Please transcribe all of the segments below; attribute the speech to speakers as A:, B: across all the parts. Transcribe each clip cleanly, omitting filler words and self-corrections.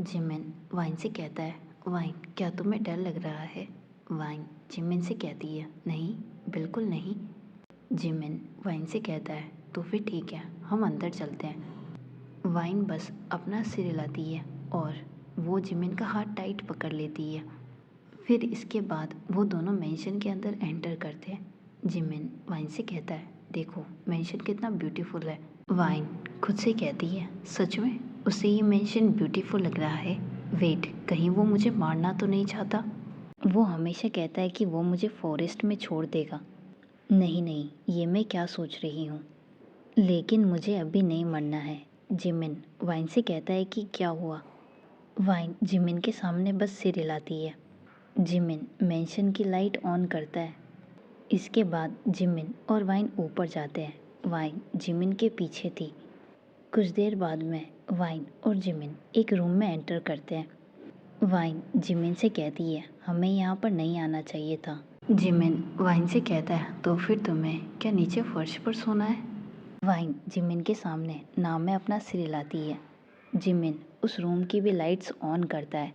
A: Jimin wine से कहता है, वाइन क्या तुम्हें डर लग रहा है? वाइन जिमिन से कहती है, नहीं बिल्कुल नहीं। जिमिन वाइन से कहता है, तो फिर ठीक है, हम अंदर चलते हैं। वाइन बस अपना सिर हिलाती है और वो जिमिन का हाथ टाइट पकड़ लेती है। फिर इसके बाद वो दोनों मेंशन के अंदर एंटर करते हैं। जिमिन वाइन से कहता है, देखो मेंशन कितना ब्यूटीफुल है। वाइन खुद से कहती है, सच में उसे ये मेंशन ब्यूटीफुल लग रहा है। वेट, कहीं वो मुझे मारना तो नहीं चाहता? वो हमेशा कहता है कि वो मुझे फॉरेस्ट में छोड़ देगा। नहीं नहीं, ये मैं क्या सोच रही हूँ। लेकिन मुझे अभी नहीं मरना है। जिमिन वाइन से कहता है कि क्या हुआ? वाइन जिमिन के सामने बस सिर हिलाती है। जिमिन मेंशन की लाइट ऑन करता है। इसके बाद जिमिन और वाइन ऊपर जाते हैं। वाइन जिमिन के पीछे थी। कुछ देर बाद में वाइन और जिमिन एक रूम में एंटर करते हैं। वाइन जिमिन से कहती है, हमें यहाँ पर नहीं आना चाहिए था। जिमिन वाइन से कहता है, तो फिर तुम्हें क्या नीचे फर्श पर सोना है? वाइन जिमिन के सामने नाव में अपना सिर हिलाती है। जिमिन उस रूम की भी लाइट्स ऑन करता है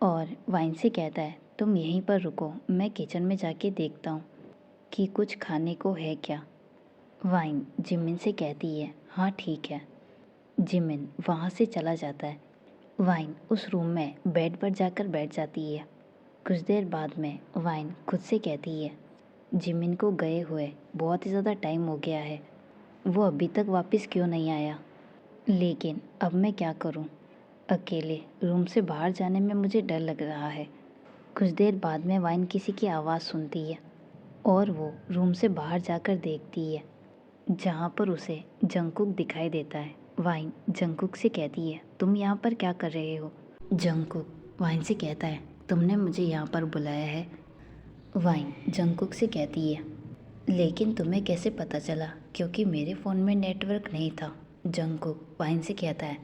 A: और वाइन से कहता है, तुम यहीं पर रुको, मैं किचन में जाके देखता हूँ कि कुछ खाने को है क्या। वाइन जिमिन से कहती है, हाँ ठीक है। जिमिन वहाँ से चला जाता है। वाइन उस रूम में बेड पर जाकर बैठ जाती है। कुछ देर बाद में वाइन खुद से कहती है, जिमिन को गए हुए बहुत ही ज़्यादा टाइम हो गया है, वो अभी तक वापस क्यों नहीं आया? लेकिन अब मैं क्या करूं? अकेले रूम से बाहर जाने में मुझे डर लग रहा है। कुछ देर बाद में वाइन किसी की आवाज़ सुनती है और वो रूम से बाहर जाकर देखती है, जहाँ पर उसे जंगकुक दिखाई देता है। वाइन जंगकुक से कहती है, तुम यहाँ पर क्या कर रहे हो? जंगकुक वाइन से कहता है, तुमने मुझे यहाँ पर बुलाया है। वाइन जंगकुक से कहती है, लेकिन तुम्हें कैसे पता चला? क्योंकि मेरे फ़ोन में नेटवर्क नहीं था। जंगकुक वाइन से कहता है,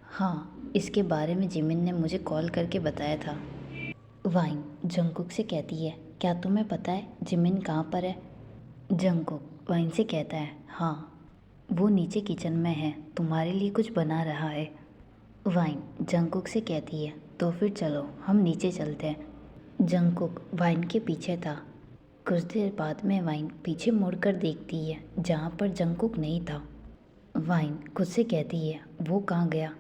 A: हाँ इसके बारे में जिमिन ने मुझे कॉल करके बताया था। वाइन जंगकुक से कहती है, क्या तुम्हें पता है जिमिन कहाँ पर है? जंगकुक वाइन से कहता है, हाँ वो नीचे किचन में है, तुम्हारे लिए कुछ बना रहा है। वाइन जंगकुक से कहती है, तो फिर चलो हम नीचे चलते हैं। जंगकुक वाइन के पीछे था। कुछ देर बाद में वाइन पीछे मुड़कर देखती है, जहाँ पर जंगकुक नहीं था। वाइन खुद से कहती है, वो कहाँ गया?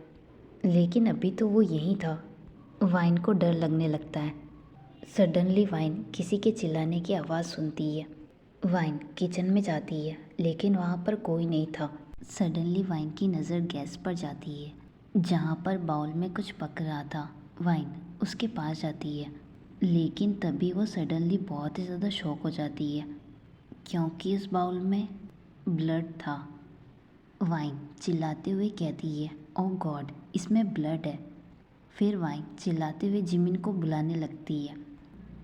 A: लेकिन अभी तो वो यहीं था। वाइन को डर लगने लगता है। सडनली वाइन किसी के चिल्लाने की आवाज़ सुनती है। वाइन किचन में जाती है, लेकिन वहाँ पर कोई नहीं था। सडनली वाइन की नज़र गैस पर जाती है, जहाँ पर बाउल में कुछ पक रहा था। वाइन उसके पास जाती है, लेकिन तभी वो सडनली बहुत ही ज़्यादा शॉक हो जाती है, क्योंकि उस बाउल में ब्लड था। वाइन चिल्लाते हुए कहती है, ओह गॉड, इसमें ब्लड है। फिर वाइन चिल्लाते हुए जिमिन को बुलाने लगती है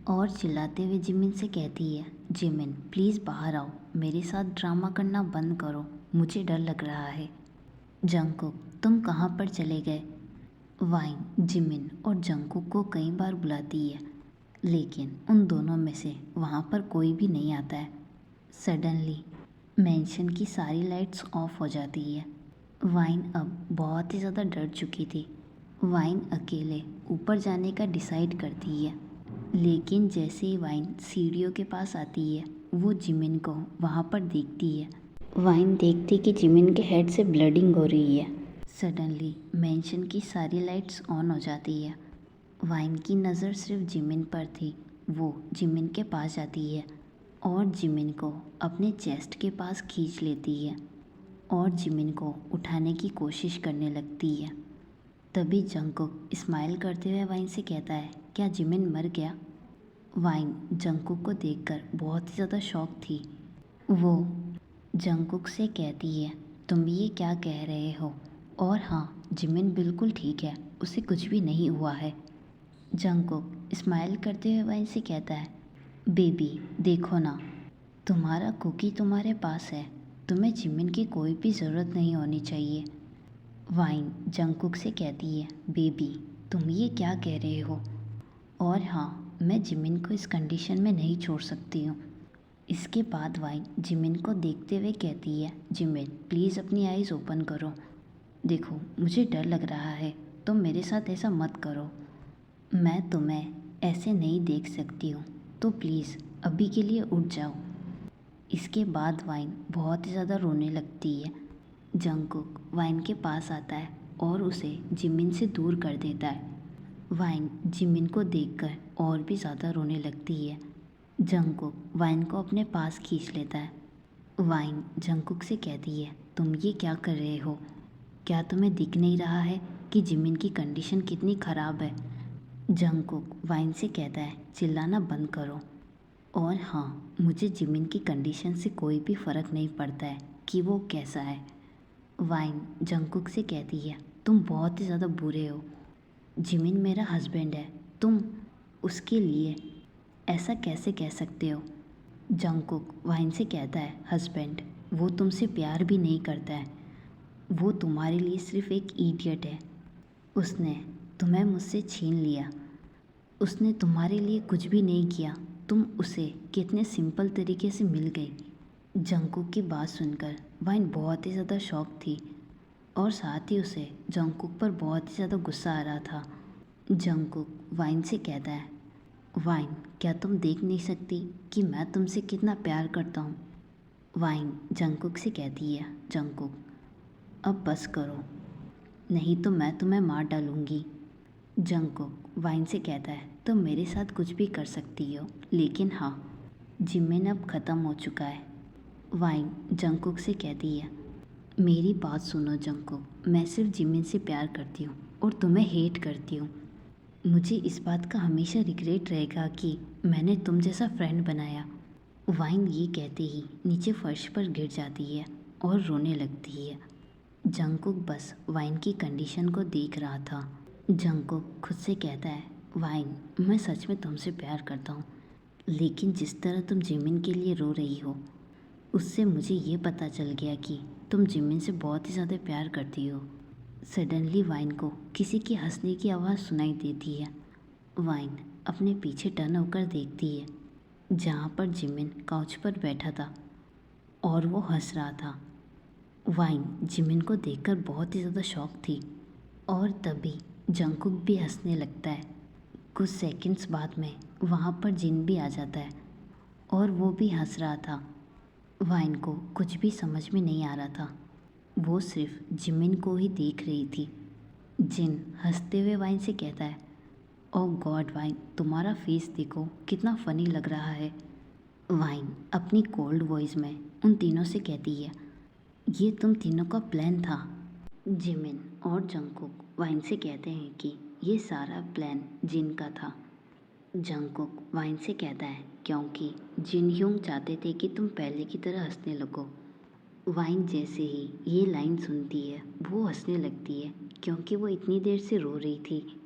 A: और चिल्लाते हुए जिमिन से कहती है, जिमिन प्लीज़ बाहर आओ, मेरे साथ ड्रामा करना बंद करो, मुझे डर लग रहा है। जंगकुक तुम कहाँ पर चले गए? वाइन जिमिन और जंगकुक को कई बार बुलाती है, लेकिन उन दोनों में से वहाँ पर कोई भी नहीं आता है। सडनली मेंशन की सारी लाइट्स ऑफ हो जाती है। वाइन अब बहुत ही ज़्यादा डर चुकी थी। वाइन अकेले ऊपर जाने का डिसाइड करती है, लेकिन जैसे ही वाइन सीढ़ियों के पास आती है, वो जिमिन को वहाँ पर देखती है। वाइन देखती कि जिमिन के हेड से ब्लडिंग हो रही है। सडनली मेंशन की सारी लाइट्स ऑन हो जाती है। वाइन की नज़र सिर्फ जिमिन पर थी। वो जिमिन के पास जाती है और जिमिन को अपने चेस्ट के पास खींच लेती है और जिमिन को उठाने की कोशिश करने लगती है। तभी जंगकुक स्माइल करते हुए वाइन से कहता है, क्या जिमिन मर गया? वाइन जंगकुक को देखकर बहुत ही ज़्यादा शॉक थी। वो जंगकुक से कहती है, तुम ये क्या कह रहे हो? और हाँ, जिमिन बिल्कुल ठीक है, उसे कुछ भी नहीं हुआ है। जंगकुक स्माइल करते हुए वाइन से कहता है, बेबी देखो ना, तुम्हारा कुकी तुम्हारे पास है, तुम्हें जिमिन की कोई भी ज़रूरत नहीं होनी चाहिए। वाइन जंगकुक से कहती है, बेबी तुम ये क्या कह रहे हो? और हाँ, मैं जिमिन को इस कंडीशन में नहीं छोड़ सकती हूँ। इसके बाद वाइन जिमिन को देखते हुए कहती है, जिमिन प्लीज़ अपनी आइज़ ओपन करो, देखो मुझे डर लग रहा है। तुम मेरे साथ ऐसा मत करो। मैं तुम्हें ऐसे नहीं देख सकती हूँ, तो प्लीज़ अभी के लिए उठ जाओ। इसके बाद वाइन बहुत ही ज़्यादा रोने लगती है। जंगकुक वाइन के पास आता है और उसे जिमिन से दूर कर देता है। वाइन जिमिन को देखकर और भी ज़्यादा रोने लगती है। जंगकुक वाइन को अपने पास खींच लेता है। वाइन जंगकुक से कहती है, तुम ये क्या कर रहे हो? क्या तुम्हें दिख नहीं रहा है कि जिमिन की कंडीशन कितनी ख़राब है? जंगकुक वाइन से कहता है, चिल्लाना बंद करो। और हाँ, मुझे जिमिन की कंडीशन से कोई भी फ़र्क नहीं पड़ता है कि वो कैसा है। वाइन जंगकुक से कहती है, तुम बहुत ही ज़्यादा बुरे हो। जिमिन मेरा हस्बैंड है, तुम उसके लिए ऐसा कैसे कह सकते हो? जंगकुक वाइन से कहता है, हस्बैंड, वो तुमसे प्यार भी नहीं करता है। वो तुम्हारे लिए सिर्फ एक इडियट है। उसने तुम्हें मुझसे छीन लिया। उसने तुम्हारे लिए कुछ भी नहीं किया। तुम उसे कितने सिंपल तरीके से मिल गई। जंगकुक की बात सुनकर वाइन बहुत ही ज़्यादा शॉक थी और साथ ही उसे जंगकुक पर बहुत ही ज़्यादा गुस्सा आ रहा था। जंगकुक वाइन से कहता है, वाइन, क्या तुम देख नहीं सकती कि मैं तुमसे कितना प्यार करता हूँ? वाइन जंगकुक से कहती है, जंगकुक, अब बस करो, नहीं तो मैं तुम्हें मार डालूँगी। जंगकुक वाइन से कहता है, तुम मेरे साथ कुछ भी कर सकती हो, लेकिन हाँ, जिमिन अब ख़त्म हो चुका है। वाइन जंगकुक से कहती है, मेरी बात सुनो जंगकुक, मैं सिर्फ जिमिन से प्यार करती हूँ और तुम्हें हेट करती हूँ। मुझे इस बात का हमेशा रिग्रेट रहेगा कि मैंने तुम जैसा फ्रेंड बनाया। वाइन ये कहते ही नीचे फर्श पर गिर जाती है और रोने लगती है। जंगकुक बस वाइन की कंडीशन को देख रहा था। जंगकुक खुद से कहता है, वाइन, मैं सच में तुमसे प्यार करता हूँ, लेकिन जिस तरह तुम जिमिन के लिए रो रही हो, उससे मुझे ये पता चल गया कि तुम जिमिन से बहुत ही ज़्यादा प्यार करती हो। सडनली वाइन को किसी की हंसने की आवाज़ सुनाई देती है। वाइन अपने पीछे टर्न होकर देखती है, जहाँ पर जिमिन काउच पर बैठा था और वो हंस रहा था। वाइन जिमिन को देखकर बहुत ही ज़्यादा शॉक थी और तभी जंगकुक भी हंसने लगता है। कुछ सेकंड्स बाद में वहाँ पर जिन भी आ जाता है और वो भी हंस रहा था। वाइन को कुछ भी समझ में नहीं आ रहा था, वो सिर्फ जिमिन को ही देख रही थी। जिन हंसते हुए वाइन से कहता है, ओह गॉड वाइन, तुम्हारा फेस देखो कितना फ़नी लग रहा है। वाइन अपनी कोल्ड वॉइस में उन तीनों से कहती है, ये तुम तीनों का प्लान था। जिमिन और जंगकुक वाइन से कहते हैं कि ये सारा प्लान जिन का था। जंगकुक वाइन से कहता है, क्योंकि जिन ह्यूंग चाहते थे कि तुम पहले की तरह हंसने लगो। वाइन जैसे ही ये लाइन सुनती है वो हंसने लगती है, क्योंकि वो इतनी देर से रो रही थी।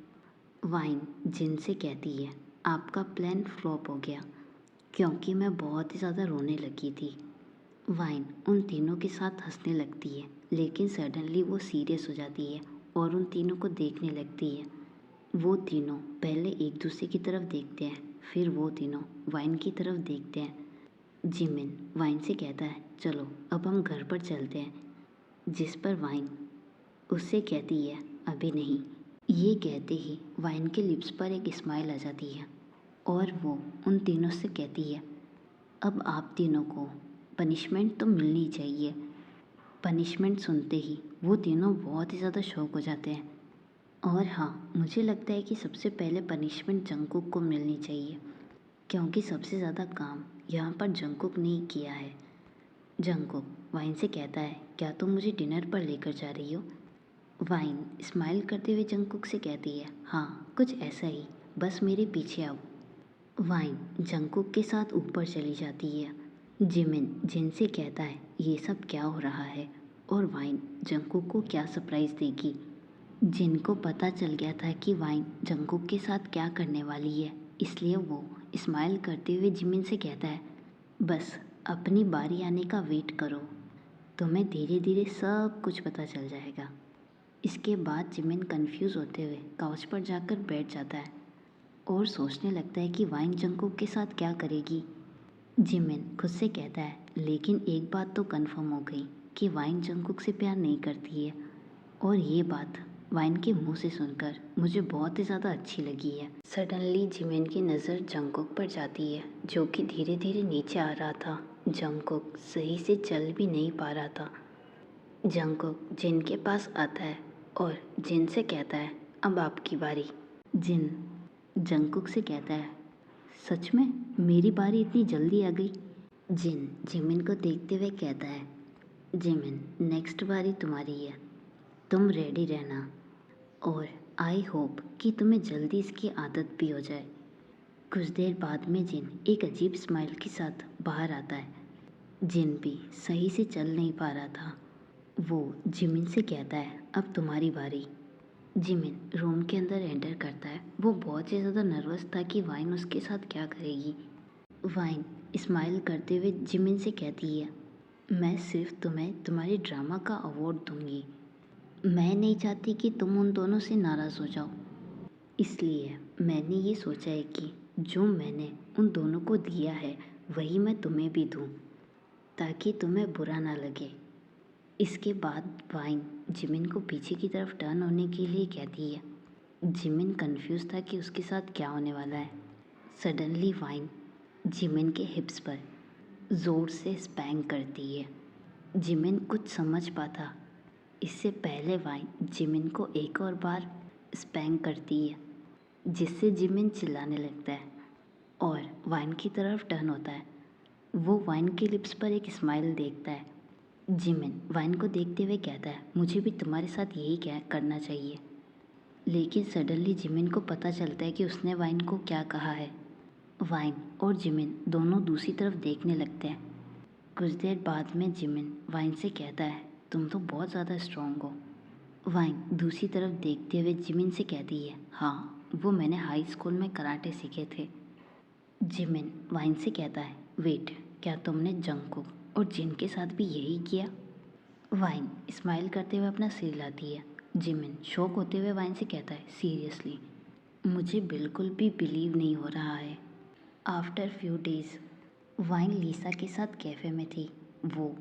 A: वाइन जिन से कहती है, आपका प्लान फ्लॉप हो गया, क्योंकि मैं बहुत ही ज़्यादा रोने लगी थी। वाइन उन तीनों के साथ हंसने लगती है, लेकिन सडनली वो सीरियस हो जाती है और उन तीनों को देखने लगती है। वो तीनों पहले एक दूसरे की तरफ देखते हैं, फिर वो तीनों वाइन की तरफ देखते हैं। जिमिन वाइन से कहता है, चलो अब हम घर पर चलते हैं। जिस पर वाइन उससे कहती है, अभी नहीं। ये कहते ही वाइन के लिप्स पर एक स्माइल आ जाती है और वो उन तीनों से कहती है, अब आप तीनों को पनिशमेंट तो मिलनी चाहिए। पनिशमेंट सुनते ही वो तीनों बहुत ही ज़्यादा शॉक हो जाते हैं। और हाँ, मुझे लगता है कि सबसे पहले पनिशमेंट जंगकुक को मिलनी चाहिए, क्योंकि सबसे ज़्यादा काम यहाँ पर जंगकुक ने ही किया है। जंगकुक वाइन से कहता है, क्या तुम मुझे डिनर पर लेकर जा रही हो? वाइन स्माइल करते हुए जंगकुक से कहती है, हाँ, कुछ ऐसा ही, बस मेरे पीछे आओ। वाइन जंगकुक के साथ ऊपर चली जाती है। जिमिन जिनसे कहता है, ये सब क्या हो रहा है और वाइन जंगकुक को क्या सरप्राइज़ देगी। जिनको पता चल गया था कि वाइन जंगकुक के साथ क्या करने वाली है, इसलिए वो स्माइल करते हुए जिमिन से कहता है, बस अपनी बारी आने का वेट करो, तुम्हें धीरे धीरे सब कुछ पता चल जाएगा। इसके बाद जिमिन कंफ्यूज होते हुए काउच पर जाकर बैठ जाता है और सोचने लगता है कि वाइन जंगकुक के साथ क्या करेगी। जिमिन खुद से कहता है, लेकिन एक बात तो कंफर्म हो गई कि वाइन जंगकुक से प्यार नहीं करती है और ये बात वाइन के मुंह से सुनकर मुझे बहुत ही ज़्यादा अच्छी लगी है। सडनली जिमिन की नज़र जंगकुक पर जाती है, जो कि धीरे धीरे नीचे आ रहा था। जंगकुक सही से चल भी नहीं पा रहा था। जंगकुक जिन के पास आता है और जिन से कहता है, अब आपकी बारी। जिन जंगकुक से कहता है, सच में मेरी बारी इतनी जल्दी आ गई? जिन जिमिन को देखते हुए कहता है, जिमिन नेक्स्ट बारी तुम्हारी है, तुम रेडी रहना और आई होप कि तुम्हें जल्दी इसकी आदत भी हो जाए। कुछ देर बाद में जिन एक अजीब स्माइल के साथ बाहर आता है। जिन भी सही से चल नहीं पा रहा था। वो जिमिन से कहता है, अब तुम्हारी बारी। जिमिन रूम के अंदर एंटर करता है। वो बहुत ही ज़्यादा नर्वस था कि वाइन उसके साथ क्या करेगी। वाइन स्माइल करते हुए जिमिन से कहती है, मैं सिर्फ तुम्हें तुम्हारी ड्रामा का अवार्ड दूंगी। मैं नहीं चाहती कि तुम उन दोनों से नाराज़ हो जाओ, इसलिए मैंने ये सोचा है कि जो मैंने उन दोनों को दिया है वही मैं तुम्हें भी दूं, ताकि तुम्हें बुरा ना लगे। इसके बाद वाइन जिमिन को पीछे की तरफ टर्न होने के लिए कहती है। जिमिन कंफ्यूज था कि उसके साथ क्या होने वाला है। सडनली वाइन जिमिन के हिप्स पर ज़ोर से स्पैंक करती है। जिमिन कुछ समझ पाता इससे पहले वाइन जिमिन को एक और बार स्पैंक करती है, जिससे जिमिन चिल्लाने लगता है और वाइन की तरफ टर्न होता है। वो वाइन के लिप्स पर एक स्माइल देखता है। जिमिन वाइन को देखते हुए कहता है, मुझे भी तुम्हारे साथ यही क्या करना चाहिए। लेकिन सडनली जिमिन को पता चलता है कि उसने वाइन को क्या कहा है। वाइन और जिमिन दोनों दूसरी तरफ देखने लगते हैं। कुछ देर बाद में जिमिन वाइन से कहता है, तुम तो बहुत ज़्यादा स्ट्रॉन्ग हो। वाइन दूसरी तरफ देखते हुए जिमिन से कहती है, हाँ वो मैंने हाई स्कूल में कराटे सीखे थे। जिमिन वाइन से कहता है, वेट, क्या तुमने जंगकुक और जिन के साथ भी यही किया? वाइन स्माइल करते हुए अपना सिर हिलाती है। जिमिन शॉक होते हुए वाइन से कहता है, सीरियसली मुझे बिल्कुल भी बिलीव नहीं हो रहा है। आफ्टर फ्यू डेज वाइन लीसा के साथ कैफ़े में थी। वो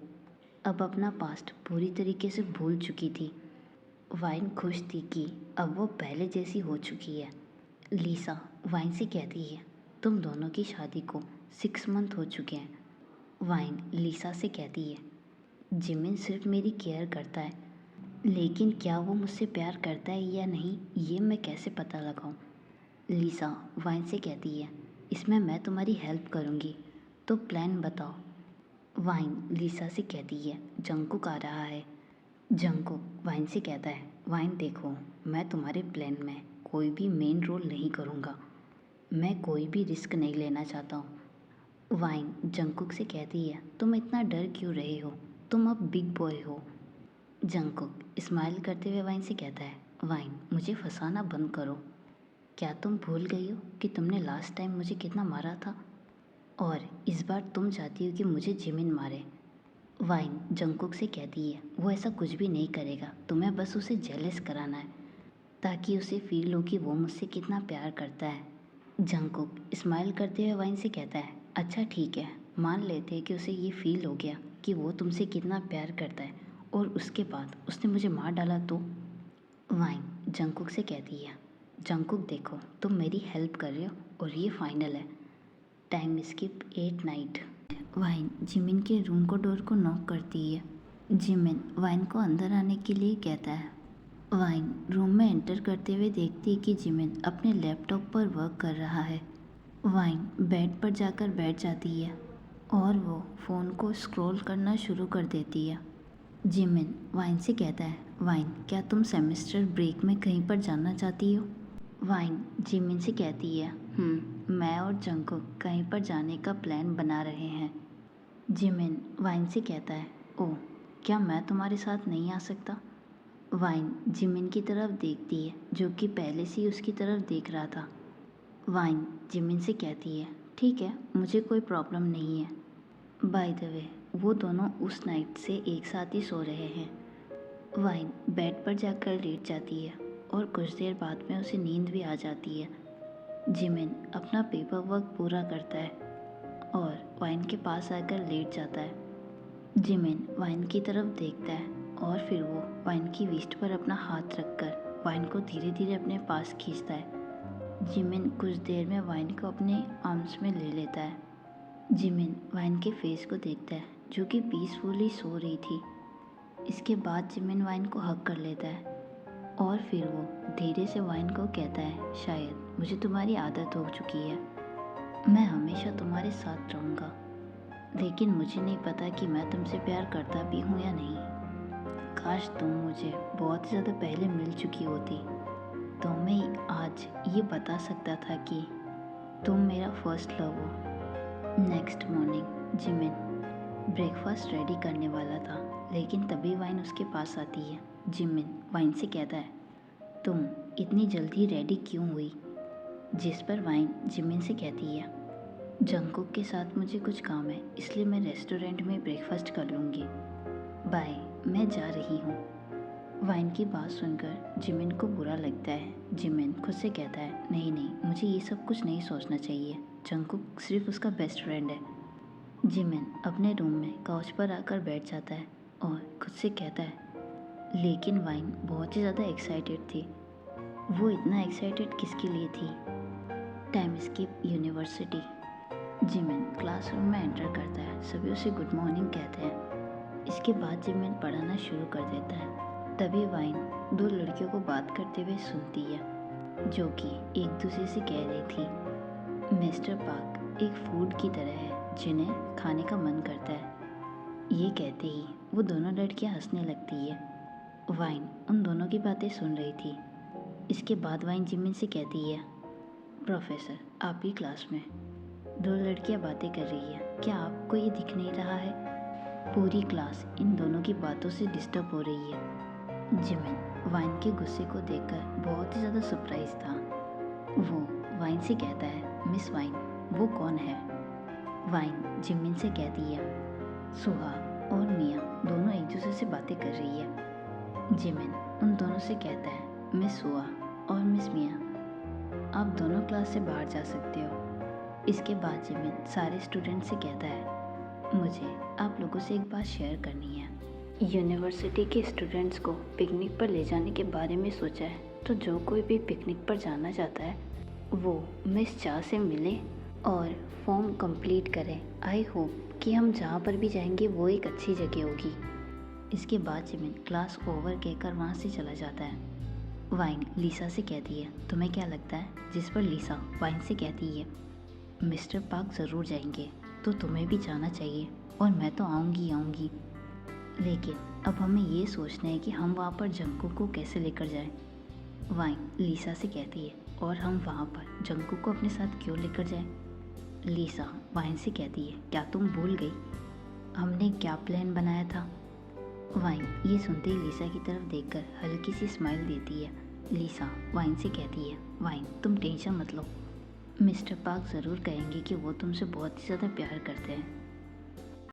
A: अब अपना पास्ट पूरी तरीके से भूल चुकी थी। वाइन खुश थी कि अब वो पहले जैसी हो चुकी है। लीसा वाइन से कहती है, तुम दोनों की शादी को 6 मंथ हो चुके हैं। वाइन लीसा से कहती है, जिमिन सिर्फ मेरी केयर करता है, लेकिन क्या वो मुझसे प्यार करता है या नहीं ये मैं कैसे पता लगाऊं? लीसा वाइन से कहती है, इसमें मैं तुम्हारी हेल्प करूंगी, तो प्लान बताओ। वाइन लीसा से कहती है, जंगकुक आ रहा है। जंगकुक वाइन से कहता है, वाइन देखो, मैं तुम्हारे प्लान में कोई भी मेन रोल नहीं करूँगा। मैं कोई भी रिस्क नहीं लेना चाहता हूँ। वाइन जंगकुक से कहती है, तुम इतना डर क्यों रहे हो? तुम अब बिग बॉय हो। जंगकुक स्माइल करते हुए वाइन से कहता है, वाइन मुझे फंसाना बंद करो। क्या तुम भूल गई हो कि तुमने लास्ट टाइम मुझे कितना मारा था? और इस बार तुम चाहती हो कि मुझे जिमिन मारे। वाइन जंगकुक से कहती है, वो ऐसा कुछ भी नहीं करेगा, तुम्हें बस उसे जेलस कराना है, ताकि उसे फील हो कि वो मुझसे कितना प्यार करता है। जंगकुक स्माइल करते हुए वाइन से कहता है, अच्छा ठीक है, मान लेते हैं कि उसे ये फील हो गया कि वो तुमसे कितना प्यार करता है और उसके बाद उसने मुझे मार डाला तो? वाइन जंगकुक से कहती है, जंगकुक देखो, तुम मेरी हेल्प कर रहे हो और ये फाइनल है। Time skip 8 night. Wine Jimin के रूम को डोर को नॉक करती है। जिमिन वाइन को अंदर आने के लिए कहता है। वाइन रूम में एंटर करते हुए देखती है कि जिमिन अपने लैपटॉप पर वर्क कर रहा है। वाइन बेड पर जाकर बैठ जाती है और वो फ़ोन को स्क्रॉल करना शुरू कर देती है। जिमिन वाइन से कहता है, वाइन क्या तुम सेमेस्टर ब्रेक में कहीं पर जाना चाहती हो? वाइन जिमिन से कहती है, मैं और जंगकुक कहीं पर जाने का प्लान बना रहे हैं। जिमिन वाइन से कहता है, ओह क्या मैं तुम्हारे साथ नहीं आ सकता? वाइन जिमिन की तरफ देखती है, जो कि पहले से ही उसकी तरफ देख रहा था। वाइन जिमिन से कहती है, ठीक है, मुझे कोई प्रॉब्लम नहीं है। बाय द वे वो दोनों उस नाइट से एक साथ ही सो रहे हैं। वाइन बेड पर जाकर लेट जाती है और कुछ देर बाद में उसे नींद भी आ जाती है। जिमिन अपना पेपर वर्क पूरा करता है और वाइन के पास आकर लेट जाता है। जिमिन वाइन की तरफ देखता है और फिर वो वाइन की वेस्ट पर अपना हाथ रखकर वाइन को धीरे धीरे अपने पास खींचता है। जिमिन कुछ देर में वाइन को अपने आर्म्स में ले लेता है। जिमिन वाइन के फेस को देखता है जो कि पीसफुली सो रही थी। इसके बाद जिमिन वाइन को हग कर लेता है और फिर वो धीरे से वाइन को कहता है, शायद मुझे तुम्हारी आदत हो चुकी है, मैं हमेशा तुम्हारे साथ रहूँगा, लेकिन मुझे नहीं पता कि मैं तुमसे प्यार करता भी हूँ या नहीं। काश तुम मुझे बहुत ज़्यादा पहले मिल चुकी होती तो मैं आज ये बता सकता था कि तुम मेरा फर्स्ट लव हो। Next morning Jimin breakfast ready करने वाला था, लेकिन तभी वाइन उसके पास आती है। जिमिन वाइन से कहता है, तुम इतनी जल्दी रेडी क्यों हुई? जिस पर वाइन जिमिन से कहती है, जंगकुक के साथ मुझे कुछ काम है, इसलिए मैं रेस्टोरेंट में ब्रेकफास्ट कर लूँगी, बाय, मैं जा रही हूँ। वाइन की बात सुनकर जिमिन को बुरा लगता है। जिमिन खुद से कहता है, नहीं नहीं, मुझे ये सब कुछ नहीं सोचना चाहिए, जंगकुक सिर्फ उसका बेस्ट फ्रेंड है। जिमिन अपने रूम में काउच पर आकर बैठ जाता है और खुद से कहता है, लेकिन वाइन बहुत ही ज़्यादा एक्साइटेड थी। वो इतना एक्साइटेड किसके लिए थी? Time skip university. Jimin classroom में एंटर करता है, सभी उसे गुड मॉर्निंग कहते हैं। इसके बाद जिमिन पढ़ाना शुरू कर देता है। तभी वाइन दो लड़कियों को बात करते हुए सुनती है जो कि एक दूसरे से कह रही थी, मिस्टर पार्क एक फूड की तरह है जिन्हें खाने का मन करता है। ये कहते ही वो दोनों लड़कियां हंसने लगती है। वाइन उन दोनों की बातें सुन रही थी। इसके बाद वाइन जिमिन से कहती है, प्रोफेसर आपकी क्लास में दो लड़कियां बातें कर रही है, क्या आपको ये दिख नहीं रहा है? पूरी क्लास इन दोनों की बातों से डिस्टर्ब हो रही है। जिमिन वाइन के गुस्से को देखकर बहुत ही ज़्यादा सरप्राइज था। वो वाइन से कहता है, मिस वाइन वो कौन है? वाइन जिमिन से कहती है, सुहा और मिया दोनों एक दूसरे से बातें कर रही है। जिमिन उन दोनों से कहता है, मिस सुहा और मिस मिया आप दोनों क्लास से बाहर जा सकते हो। इसके बाद जिमिन सारे स्टूडेंट से कहता है, मुझे आप लोगों से एक बात शेयर करनी है। यूनिवर्सिटी के स्टूडेंट्स को पिकनिक पर ले जाने के बारे में सोचा है, तो जो कोई भी पिकनिक पर जाना चाहता है वो मिस चा से मिले और फॉर्म कंप्लीट करें। आई होप कि हम जहाँ पर भी जाएंगे वो एक अच्छी जगह होगी। इसके बाद जिमिन क्लास ओवर कहकर वहाँ से चला जाता है। वाइन लीसा से कहती है, तुम्हें क्या लगता है? जिस पर लीसा वाइन से कहती है, मिस्टर पार्क ज़रूर जाएंगे तो तुम्हें भी जाना चाहिए और मैं तो आऊँगी, लेकिन अब हमें ये सोचना है कि हम वहाँ पर जंगकुक को कैसे लेकर जाएं। वाइन लीसा से कहती है, और हम वहाँ पर जंगकुक को अपने साथ क्यों लेकर जाएं? लीसा वाइन से कहती है, क्या तुम भूल गई हमने क्या प्लान बनाया था? वाइन ये सुनते ही लीसा की तरफ देखकर हल्की सी स्माइल देती है। लीसा वाइन से कहती है, वाइन तुम टेंशन मत लो, मिस्टर पार्क ज़रूर कहेंगे कि वो तुमसे बहुत ही ज़्यादा प्यार करते हैं।